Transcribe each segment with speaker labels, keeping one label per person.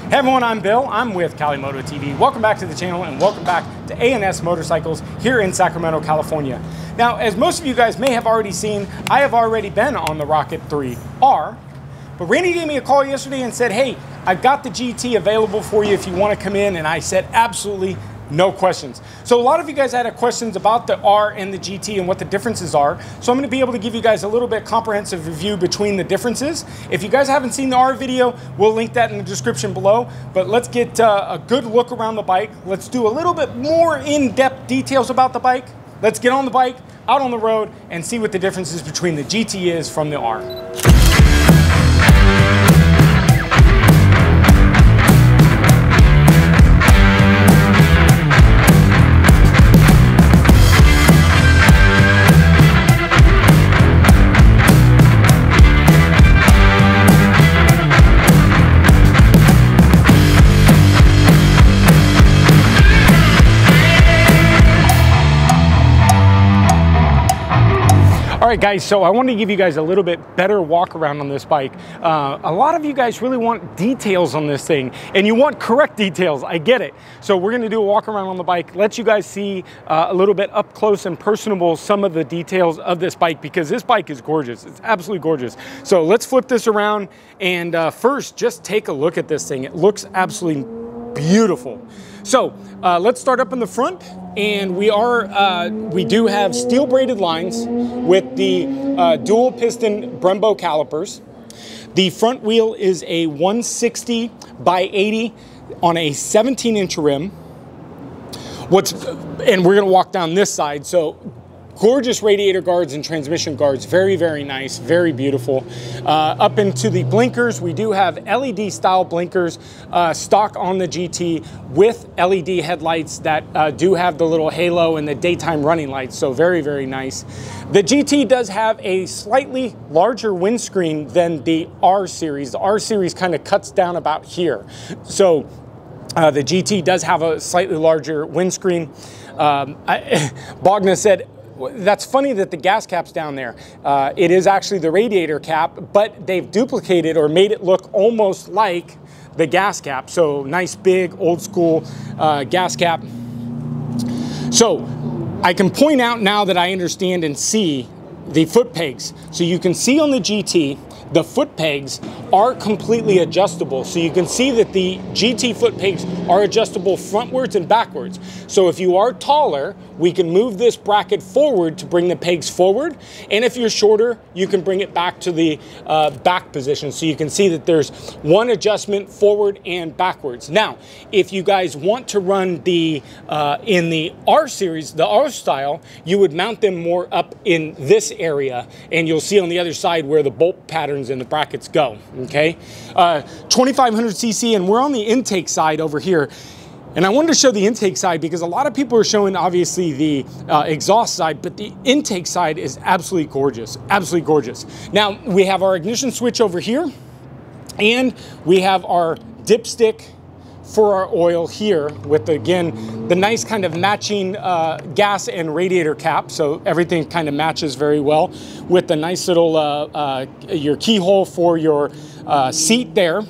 Speaker 1: Hey everyone, I'm Bill. I'm with Cali Moto TV. Welcome back to the channel and welcome back to A&S Motorcycles here in Sacramento, California. Now, as most of you guys may have already seen, I have already been on the Rocket 3R, but Randy gave me a call yesterday and said, hey, I've got the GT available for you if you want to come in, and I said absolutely no questions. So a lot of you guys had questions about the R and the GT and what the differences are. So I'm going to be able to give you guys a little bit comprehensive review between the differences. If you guys haven't seen the R video, we'll link that in the description below. But let's get a good look around the bike. Let's do a little bit more in-depth details about the bike. Let's get on the bike, out on the road, and see what the differences between the GT is from the R. All right guys, so I wanted to give you guys a little bit better walk around on this bike. A lot of you guys really want details on this thing, and you want correct details, I get it. So we're gonna do a walk around on the bike, let you guys see a little bit up close and personable some of the details of this bike, because this bike is gorgeous, it's absolutely gorgeous. So let's flip this around, and first, just take a look at this thing. It looks absolutely beautiful. So let's start up in the front, and we do have steel braided lines with the dual piston Brembo calipers. The front wheel is a 160 by 80 on a 17-inch rim. And we're gonna walk down this side. So gorgeous radiator guards and transmission guards, very, very nice, very beautiful. Up into the blinkers, we do have LED style blinkers stock on the GT with LED headlights that do have the little halo and the daytime running lights, so very, very nice. The GT does have a slightly larger windscreen than the R series. The R series kind of cuts down about here. So the GT does have a slightly larger windscreen. Bogna said, that's funny that the gas cap's down there. It is actually the radiator cap, but they've duplicated or made it look almost like the gas cap. So nice big old school gas cap. So I can point out now that I understand and see the foot pegs. So you can see on the GT, the foot pegs are completely adjustable. So you can see that the GT foot pegs are adjustable frontwards and backwards. So if you are taller, we can move this bracket forward to bring the pegs forward. And if you're shorter, you can bring it back to the back position. So you can see that there's one adjustment forward and backwards. Now, if you guys want to run the in the R series, the R style, you would mount them more up in this area, and you'll see on the other side where the bolt patterns and the brackets go, okay? 2500cc, and we're on the intake side over here. And I wanted to show the intake side because a lot of people are showing obviously the exhaust side, but the intake side is absolutely gorgeous, absolutely gorgeous. Now, we have our ignition switch over here, and we have our dipstick for our oil here with, again, the nice kind of matching gas and radiator cap. So everything kind of matches very well with the nice little, your keyhole for your seat there.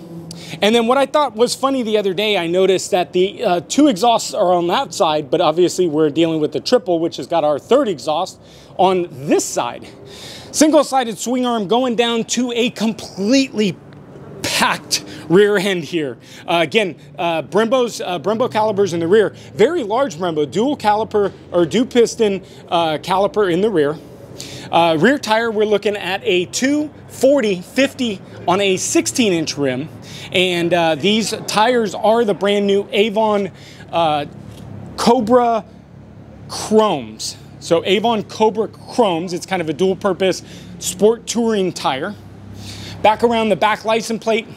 Speaker 1: And then what I thought was funny the other day, I noticed that the two exhausts are on that side, but obviously we're dealing with the triple, which has got our third exhaust on this side. Single-sided swing arm going down to a completely packed rear end here. Again, Brembo calipers in the rear. Very large Brembo, dual caliper or dual piston caliper in the rear. Rear tire, we're looking at a 240/50 on a 16-inch rim. And these tires are the brand new Avon Cobra Chromes. So Avon Cobra Chromes, it's kind of a dual purpose sport touring tire. Back around the back license plate,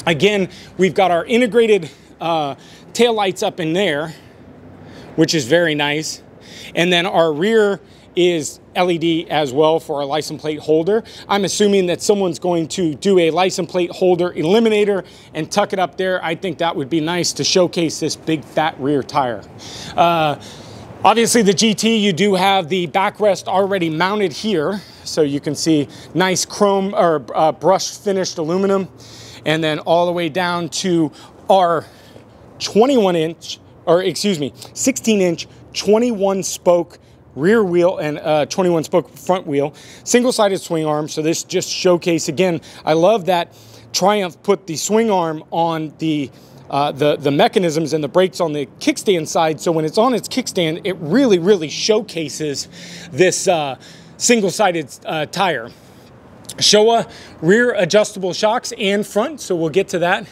Speaker 1: again, we've got our integrated tail lights up in there, which is very nice. And then our rear is LED as well for our license plate holder. I'm assuming that someone's going to do a license plate holder eliminator and tuck it up there. I think that would be nice to showcase this big fat rear tire. Obviously the GT, you do have the backrest already mounted here. So you can see nice chrome or brush finished aluminum. And then all the way down to our 21-inch, or excuse me, 16-inch 21 spoke rear wheel and 21 spoke front wheel, single-sided swing arm. So this just showcase again. I love that Triumph put the swing arm on the mechanisms and the brakes on the kickstand side. So when it's on its kickstand, it really showcases this single-sided tire. Showa rear adjustable shocks and front, so we'll get to that.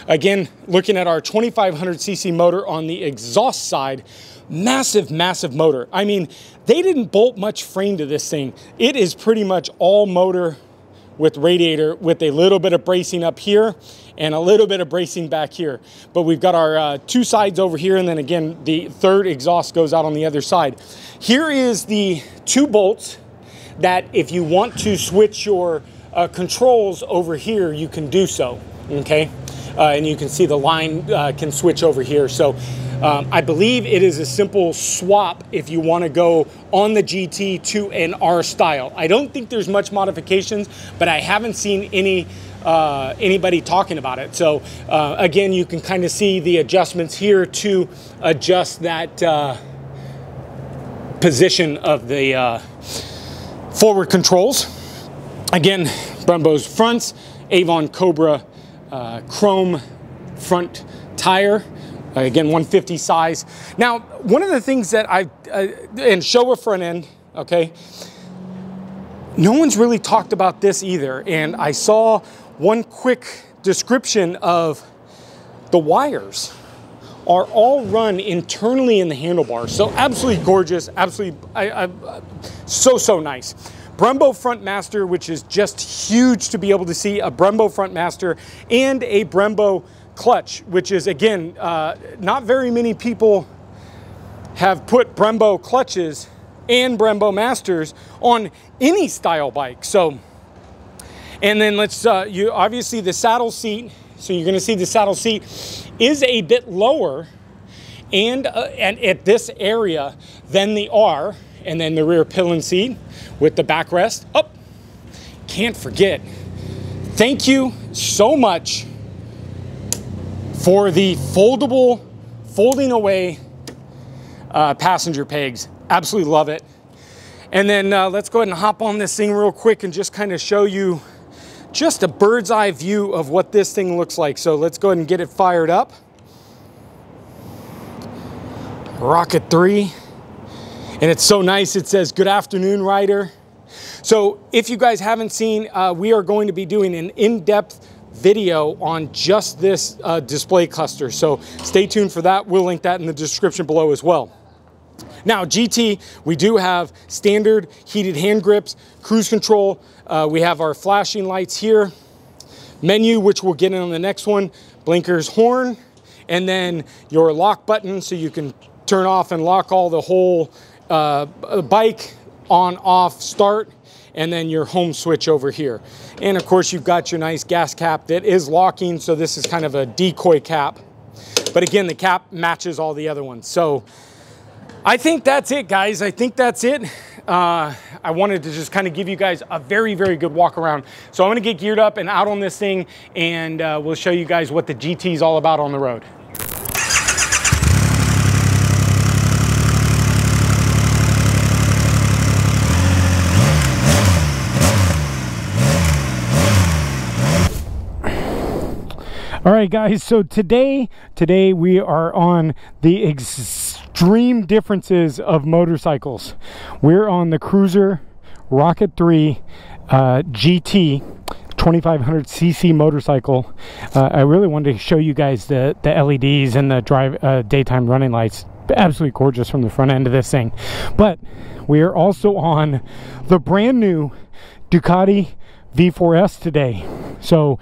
Speaker 1: Again, looking at our 2500cc motor on the exhaust side, massive motor. I mean, they didn't bolt much frame to this thing. It is pretty much all motor with radiator, with a little bit of bracing up here and a little bit of bracing back here. But we've got our two sides over here, and then again, the third exhaust goes out on the other side. Here is the two bolts that if you want to switch your controls over here, you can do so, okay? And you can see the line can switch over here. So I believe it is a simple swap if you want to go on the GT to an R style. I don't think there's much modifications, but I haven't seen anybody talking about it. So again, you can kind of see the adjustments here to adjust that position of the forward controls. Again, Brembo's fronts, Avon Cobra chrome front tire, again 150 size. Now, one of the things that and Showa front end, okay, no one's really talked about this either, and I saw one quick description of the wires are all run internally in the handlebars. So absolutely gorgeous, absolutely so nice. Brembo front master, which is just huge to be able to see a Brembo front master, and a Brembo clutch, which is again, not very many people have put Brembo clutches and Brembo masters on any style bike. So, and then let's, you obviously the saddle seat, so you're gonna see the saddle seat is a bit lower and at this area than the R, and then the rear pillion seat with the backrest. Oh, can't forget, thank you so much for the folding away passenger pegs. Absolutely love it. And then let's go ahead and hop on this thing real quick and just kind of show you just a bird's eye view of what this thing looks like. So let's go ahead and get it fired up. Rocket 3. And it's so nice, it says, "Good afternoon, rider." So if you guys haven't seen, we are going to be doing an in-depth video on just this display cluster. So stay tuned for that. We'll link that in the description below as well. Now, GT, we do have standard heated hand grips, cruise control. We have our flashing lights here, menu, which we'll get in on the next one, blinkers, horn, and then your lock button, so you can turn off and lock all the whole bike, on, off, start, and then your home switch over here. And of course, you've got your nice gas cap that is locking, so this is kind of a decoy cap. But again, the cap matches all the other ones. So I think that's it, guys. I think that's it. I wanted to just kind of give you guys a very good walk around. So I'm gonna get geared up and out on this thing, and we'll show you guys what the GT is all about on the road. All right, guys, so today we are on the extreme differences of motorcycles. We're on the Cruiser Rocket 3 GT 2500cc motorcycle. I really wanted to show you guys the LEDs and the daytime running lights. Absolutely gorgeous from the front end of this thing. But we are also on the brand new Ducati V4S today. So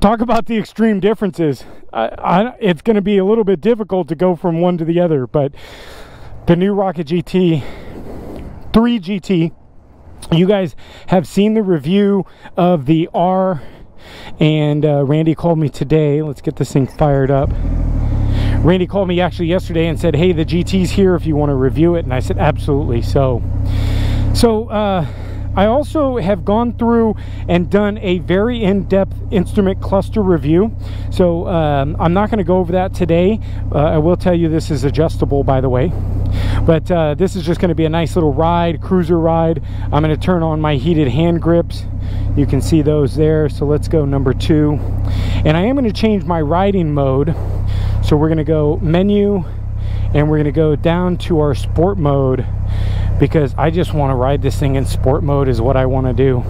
Speaker 1: talk about the extreme differences. It's going to be a little bit difficult to go from one to the other, but the new Rocket GT 3 GT, you guys have seen the review of the R, and Randy called me today. Let's get this thing fired up. Randy called me actually yesterday and said, "Hey, the GT's here if you want to review it," and I said absolutely. So I also have gone through and done a very in-depth instrument cluster review. So I'm not going to go over that today. I will tell you this is adjustable, by the way. But this is just going to be a nice little ride, cruiser ride. I'm going to turn on my heated hand grips. You can see those there. So let's go number 2. And I am going to change my riding mode. So we're going to go menu, and we're going to go down to our sport mode, because I just want to ride this thing in sport mode is what I want to do.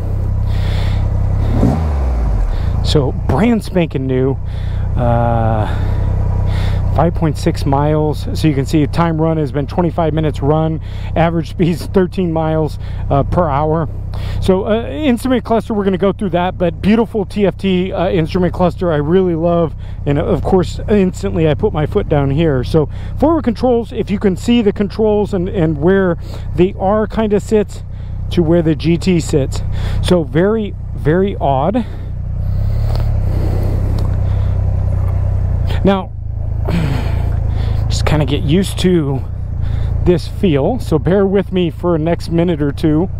Speaker 1: So brand spanking new, 5.6 miles. So you can see time run has been 25 minutes run, average speed is 13 miles per hour. So instrument cluster, we're going to go through that, but beautiful TFT instrument cluster I really love. And of course, instantly I put my foot down here. So forward controls, if you can see the controls and where the R kind of sits to where the GT sits. So very, very odd. Now, just kind of get used to this feel, so bear with me for the next minute or two.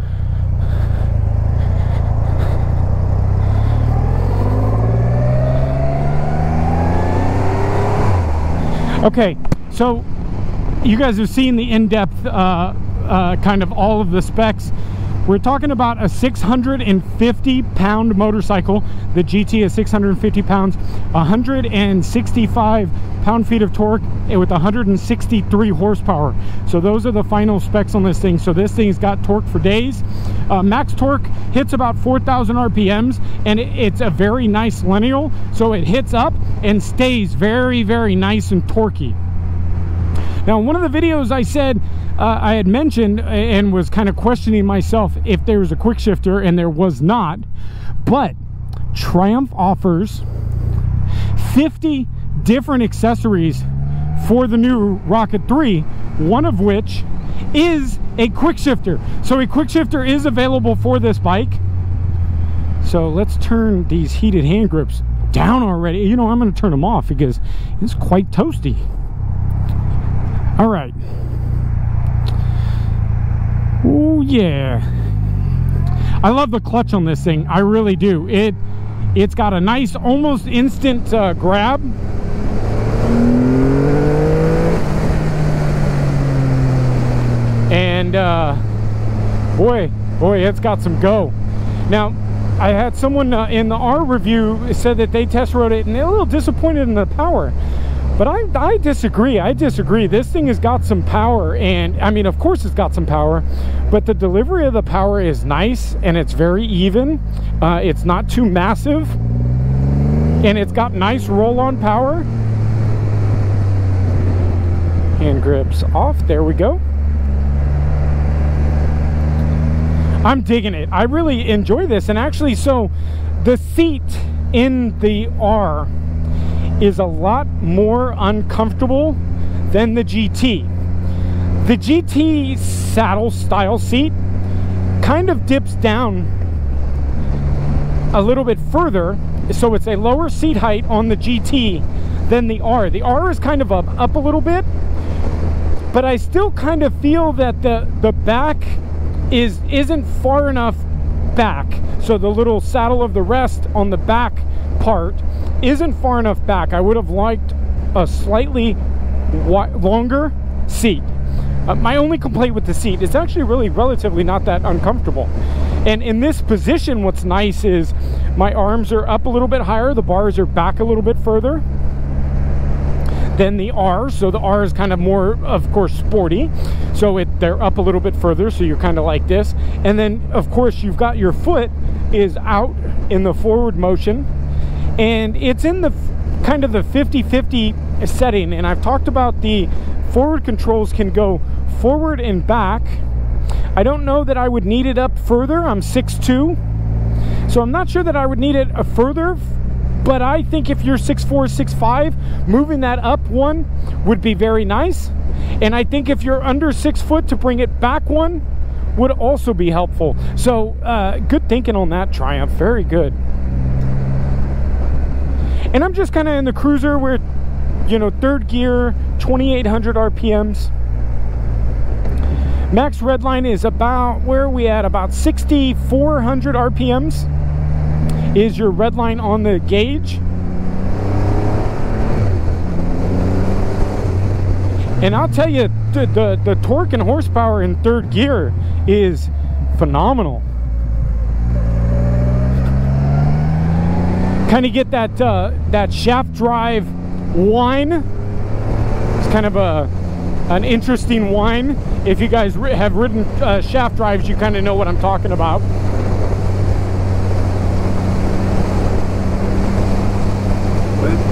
Speaker 1: Okay, so you guys have seen the in-depth kind of all of the specs. We're talking about a 650-pound motorcycle. The GT is 650 pounds, 165 pound-feet of torque with 163 horsepower. So those are the final specs on this thing. So this thing's got torque for days. Max torque hits about 4,000 RPMs, and it's a very nice lineal. So it hits up and stays very, very nice and torquey. Now, in one of the videos I said, I had mentioned and was kind of questioning myself if there was a quick shifter, and there was not. But Triumph offers 50 different accessories for the new Rocket 3, one of which is a quick shifter. So a quick shifter is available for this bike. So let's turn these heated hand grips down already. You know, I'm going to turn them off because it's quite toasty. All right. Oh yeah, I love the clutch on this thing. I really do. It's got a nice, almost instant grab. And boy, it's got some go. Now, I had someone in the R review said that they test rode it and they're a little disappointed in the power. But I disagree. I disagree. This thing has got some power, and I mean, of course it's got some power, but the delivery of the power is nice, and it's very even. It's not too massive, and it's got nice roll-on power. Hand grips off. There we go. I'm digging it. I really enjoy this, and actually, so the seat in the R is a lot more uncomfortable than the GT. The GT saddle style seat kind of dips down a little bit further, so it's a lower seat height on the GT than the R. The R is kind of up a little bit, but I still kind of feel that the back isn't far enough back. So the little saddle of the rest on the back part isn't far enough back. I would have liked a slightly longer seat. My only complaint with the seat, it's actually really relatively not that uncomfortable. And in this position, what's nice is my arms are up a little bit higher, the bars are back a little bit further than the R. So the R is kind of more, of course, sporty. So they're up a little bit further, so you're kind of like this. And then, of course, you've got your foot is out in the forward motion. And it's in the kind of the 50-50 setting. And I've talked about the forward controls can go forward and back. I don't know that I would need it up further. I'm 6'2", so I'm not sure that I would need it further. But I think if you're 6'4", 6'5", moving that up one would be very nice. And I think if you're under 6 foot, to bring it back one would also be helpful. So good thinking on that, Triumph. Very good. And I'm just kind of in the cruiser where, you know, third gear, 2,800 RPMs. Max redline is about, where are we at? About 6,400 RPMs is your redline on the gauge. And I'll tell you, the torque and horsepower in third gear is phenomenal. Kind of get that that shaft drive whine. It's kind of an interesting whine. If you guys have ridden shaft drives, you kind of know what I'm talking about.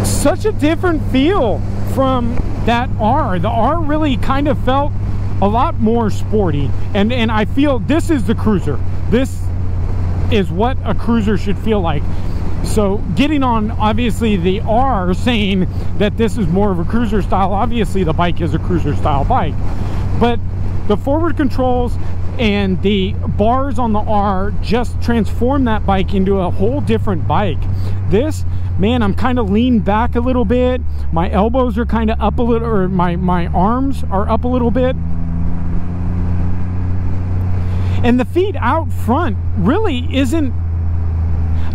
Speaker 1: Such a different feel from that R. The R really kind of felt a lot more sporty, and I feel this is the cruiser. This is what a cruiser should feel like. So getting on, obviously, the R, saying that this is more of a cruiser style, obviously the bike is a cruiser style bike, but the forward controls and the bars on the R just transform that bike into a whole different bike. This, man, I'm kind of leaned back a little bit. My elbows are kind of up a little, or my arms are up a little bit. And the feet out front really isn't,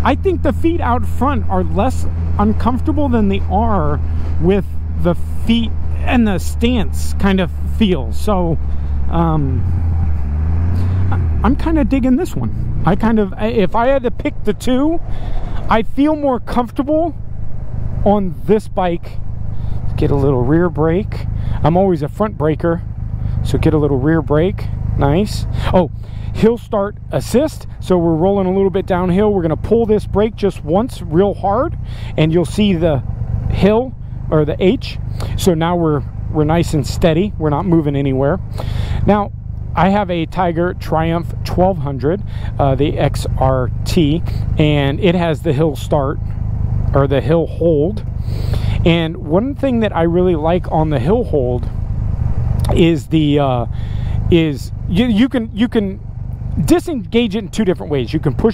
Speaker 1: I think the feet out front are less uncomfortable than they are with the feet and the stance kind of feel. So I'm kind of digging this one. If I had to pick the two, I feel more comfortable on this bike. Let's get a little rear brake. I'm always a front braker, so get a little rear brake. Nice. Oh, hill start assist. So we're rolling a little bit downhill. We're going to pull this brake just once real hard, and you'll see the hill, or the H. So now we're nice and steady. We're not moving anywhere. Now, I have a Tiger Triumph 1200, the XRT, and it has the hill start, or the hill hold. And one thing that I really like on the hill hold is the you can disengage it in two different ways. You can pull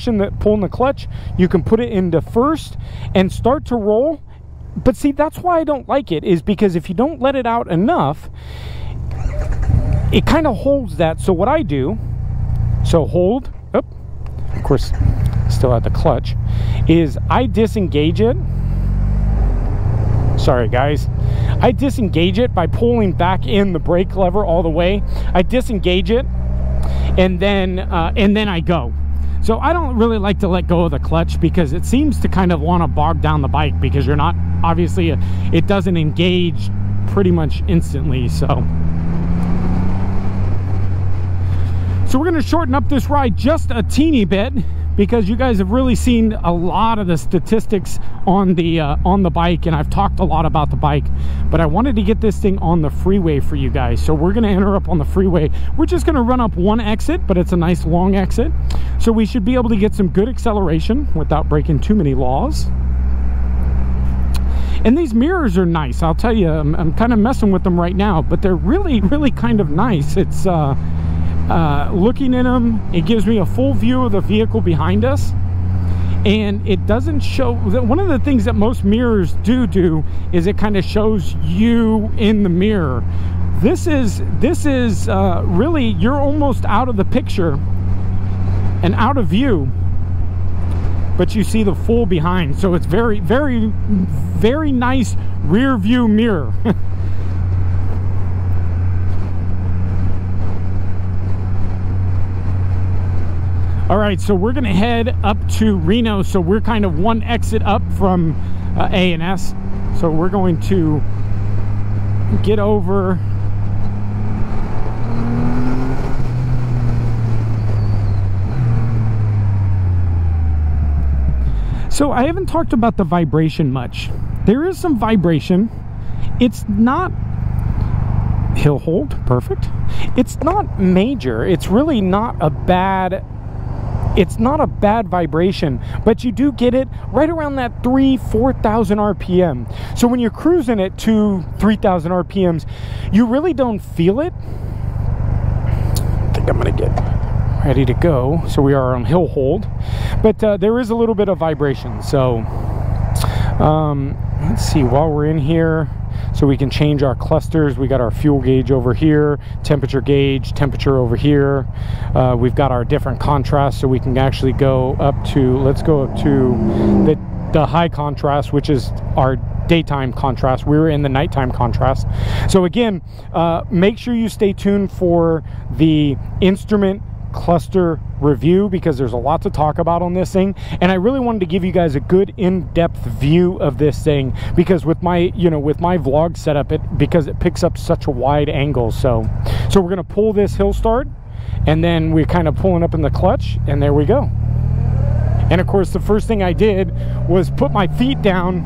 Speaker 1: in the clutch, you can put it into first and start to roll. But see, that's why I don't like it, is because if you don't let it out enough, it kind of holds that. So what I do, so hold, of course, still at the clutch, is I disengage it. Sorry guys, I disengage it by pulling back in the brake lever all the way. I disengage it, and then I go. So I don't really like to let go of the clutch, because it seems to kind of want to bog down the bike, because you're not, obviously, it doesn't engage pretty much instantly. So we're going to shorten up this ride just a teeny bit, because you guys have really seen a lot of the statistics on the bike, and I've talked a lot about the bike, but I wanted to get this thing on the freeway for you guys. So we're going to enter up on the freeway. We're just going to run up one exit, but it's a nice long exit, so we should be able to get some good acceleration without breaking too many laws. And these mirrors are nice. I'll tell you, I'm kind of messing with them right now, but they're really, really kind of nice. It's looking in them, it gives me a full view of the vehicle behind us, and it doesn't show. One of the things that most mirrors do is it kind of shows you in the mirror. This is really, you're almost out of the picture and out of view, but you see the full behind. So it's very, very, very nice rear view mirror. All right, so we're gonna head up to Reno. So we're kind of one exit up from A&S. So we're going to get over. So I haven't talked about the vibration much. There is some vibration. It's not hill hold, perfect. It's not major. It's really not a bad, it's not a bad vibration, but you do get it right around that 4,000 RPM. So when you're cruising at 3,000 RPMs, you really don't feel it. I think I'm gonna get ready to go. So we are on hill hold, but there is a little bit of vibration. So let's see, while we're in here, so we can change our clusters. We got our fuel gauge over here, temperature gauge, temperature over here. We've got our different contrasts, so we can actually go up to, let's go up to the high contrast, which is our daytime contrast. We're in the nighttime contrast. So again, make sure you stay tuned for the instrument cluster review, because there's a lot to talk about on this thing, and I really wanted to give you guys a good in-depth view of this thing, because with my with my vlog setup, because it picks up such a wide angle. So we're gonna pull this hill start, and then we're kind of pulling up in the clutch, and there we go. And of course, the first thing I did was put my feet down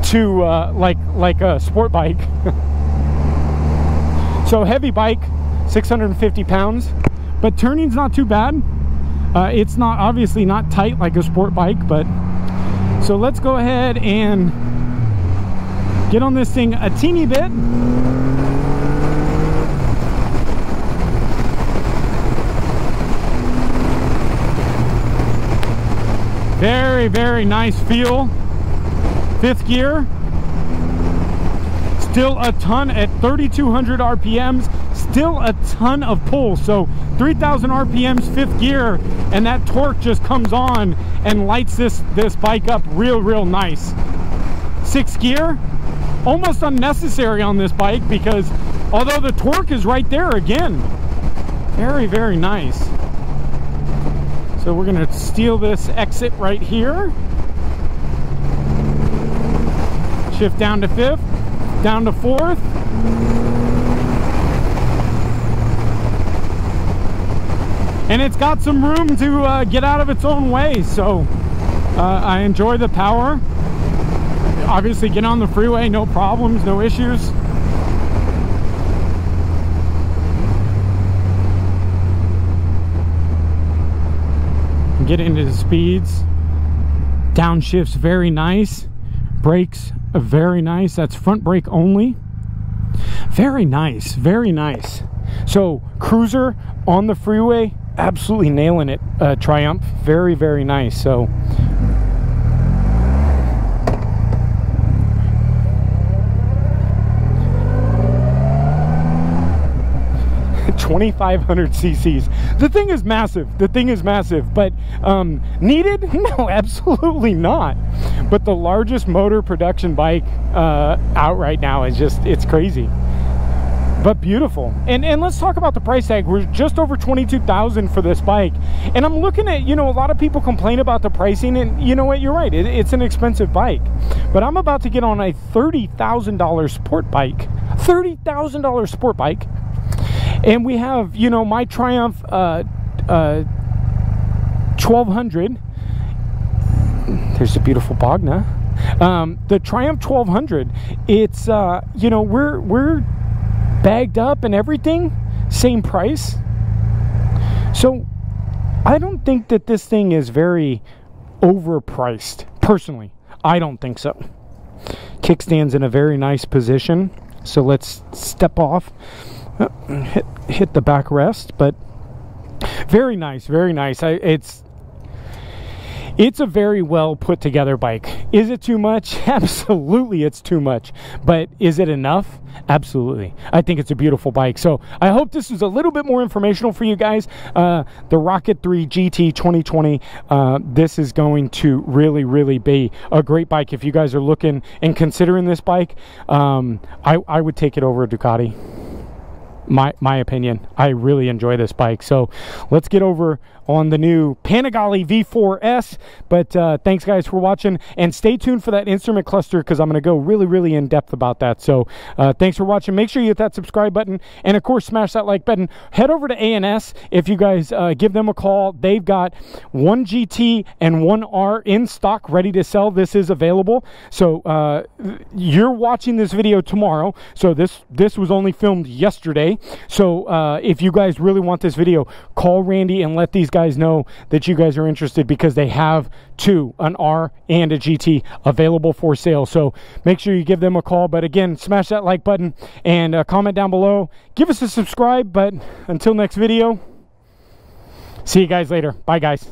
Speaker 1: to like a sport bike. So heavy bike, 650 pounds, but turning's not too bad. It's not, obviously not tight like a sport bike, but so let's go ahead and get on this thing a teeny bit. Very, very nice feel. 5th gear, still a ton at 3,200 RPMs, still a ton of pull. So 3,000 RPMs, 5th gear, and that torque just comes on and lights this bike up real nice. 6th gear, almost unnecessary on this bike, because although the torque is right there again, very, very nice. So we're gonna steal this exit right here. Shift down to 5th, down to 4th. And it's got some room to get out of its own way, so I enjoy the power. Obviously get on the freeway, no problems, no issues. Get into the speeds. Downshifts very nice. Brakes very nice. That's front brake only. Very nice, very nice. So cruiser on the freeway, absolutely nailing it. Triumph, very, very nice. So 2,500 cc's. The thing is massive. The thing is massive, but needed? No, absolutely not. But the largest motor production bike out right now is just, it's crazy. But beautiful. And let's talk about the price tag. We're just over $22,000 for this bike. And I'm looking at, a lot of people complain about the pricing, and you know what, you're right, it's an expensive bike. But I'm about to get on a $30,000 sport bike. $30,000 sport bike. And we have, my Triumph 1200. There's a beautiful Bogna. The Triumph 1200, it's, we're bagged up and everything, same price. So I don't think that this thing is very overpriced. Personally, I don't think so. Kickstand's in a very nice position. So let's step off. Hit the backrest, but very nice, very nice. It's a very well put together bike. Is it too much? Absolutely, it's too much. But is it enough? Absolutely. I think it's a beautiful bike. So I hope this was a little bit more informational for you guys. The Rocket 3 GT 2020. This is going to really be a great bike. If you guys are looking and considering this bike, I would take it over a Ducati. My opinion. I really enjoy this bike. So let's get over on the new Panigale V4S. But thanks guys for watching, and stay tuned for that instrument cluster, because I'm going to go really in depth about that. So thanks for watching. Make sure you hit that subscribe button, and of course smash that like button. Head over to ANS if you guys give them a call. They've got one GT and one R in stock ready to sell. This is available. So you're watching this video tomorrow, so this was only filmed yesterday. So if you guys really want this video, call Randy and let these guys know that you guys are interested, because they have two, an R and a GT available for sale. So make sure you give them a call. But again, smash that like button and comment down below. Give us a subscribe. But until next video, see you guys later. Bye guys.